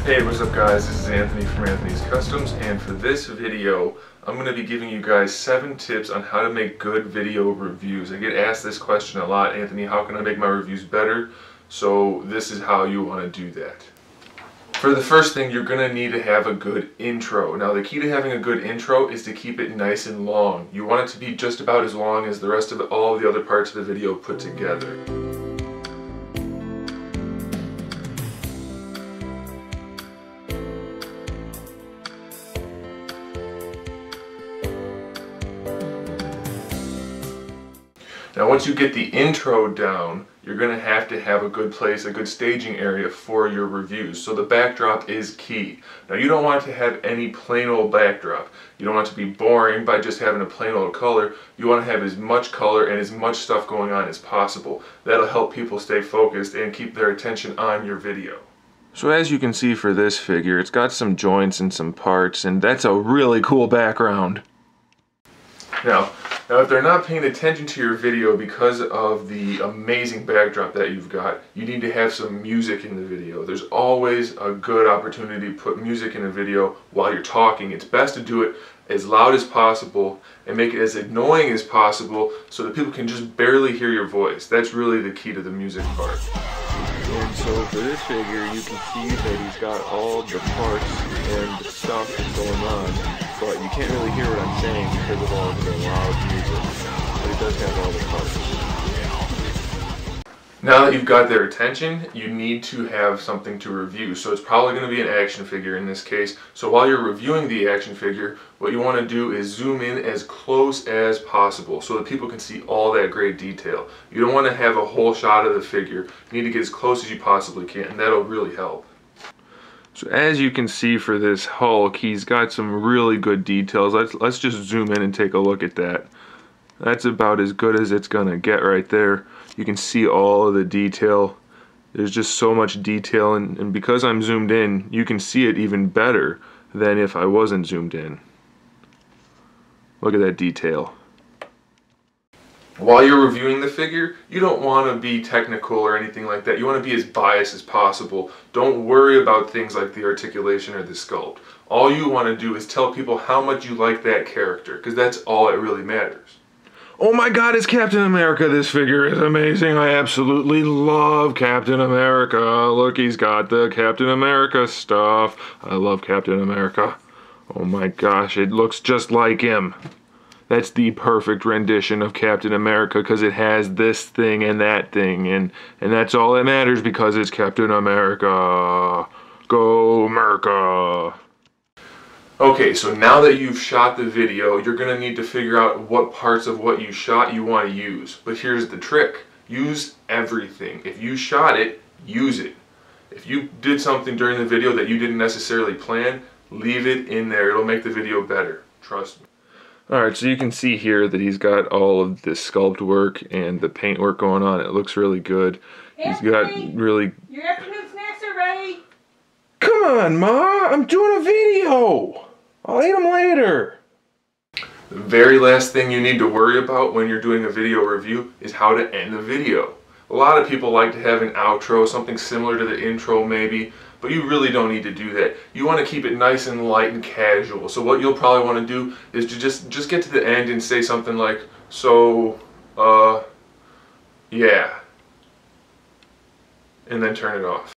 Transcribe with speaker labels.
Speaker 1: Hey, what's up guys? This is Anthony from Anthony's Customs, and for this video I'm going to be giving you guys 7 tips on how to make good video reviews. I get asked this question a lot, Anthony, how can I make my reviews better? So this is how you want to do that. For the first thing, you're going to need to have a good intro. Now the key to having a good intro is to keep it nice and long. You want it to be just about as long as the rest of all of the other parts of the video put together. Now once you get the intro down, you're going to have a good place, a good staging area for your reviews. So the backdrop is key. Now you don't want to have any plain old backdrop. You don't want it to be boring by just having a plain old color. You want to have as much color and as much stuff going on as possible. That'll help people stay focused and keep their attention on your video. So as you can see for this figure, it's got some joints and some parts, and that's a really cool background. Now if they're not paying attention to your video because of the amazing backdrop that you've got, you need to have some music in the video. There's always a good opportunity to put music in a video while you're talking. It's best to do it as loud as possible and make it as annoying as possible so that people can just barely hear your voice. That's really the key to the music part. And so for this figure, you can see that he's got all the parts and the stuff going on, but you can't really hear what I'm saying because of all the loud music. But he does have all the parts. Now that you've got their attention, you need to have something to review. So it's probably going to be an action figure in this case. So while you're reviewing the action figure, what you want to do is zoom in as close as possible so that people can see all that great detail. You don't want to have a whole shot of the figure. You need to get as close as you possibly can, and that'll really help. So as you can see for this Hulk, he's got some really good details. Let's just zoom in and take a look at that. That's about as good as it's gonna get right there. You can see all of the detail. There's just so much detail, and because I'm zoomed in, you can see it even better than if I wasn't zoomed in. Look at that detail. While you're reviewing the figure, you don't want to be technical or anything like that. You want to be as biased as possible. Don't worry about things like the articulation or the sculpt. All you want to do is tell people how much you like that character, because that's all that really matters. Oh my God, it's Captain America. This figure is amazing. I absolutely love Captain America. Look, he's got the Captain America stuff. I love Captain America. Oh my gosh, it looks just like him. That's the perfect rendition of Captain America because it has this thing and that thing, and that's all that matters because it's Captain America. Go America! Okay, so now that you've shot the video, you're going to need to figure out what parts of what you shot you want to use. But here's the trick. Use everything. If you shot it, use it. If you did something during the video that you didn't necessarily plan, leave it in there. It'll make the video better. Trust me. Alright, so you can see here that he's got all of the sculpt work and the paint work going on. It looks really good. He's got really...
Speaker 2: Your afternoon snacks are ready!
Speaker 1: Come on, Ma! I'm doing a video! I'll eat them later! The very last thing you need to worry about when you're doing a video review is how to end the video. A lot of people like to have an outro, something similar to the intro maybe, but you really don't need to do that. You want to keep it nice and light and casual. So what you'll probably want to do is to just get to the end and say something like, so, yeah. And then turn it off.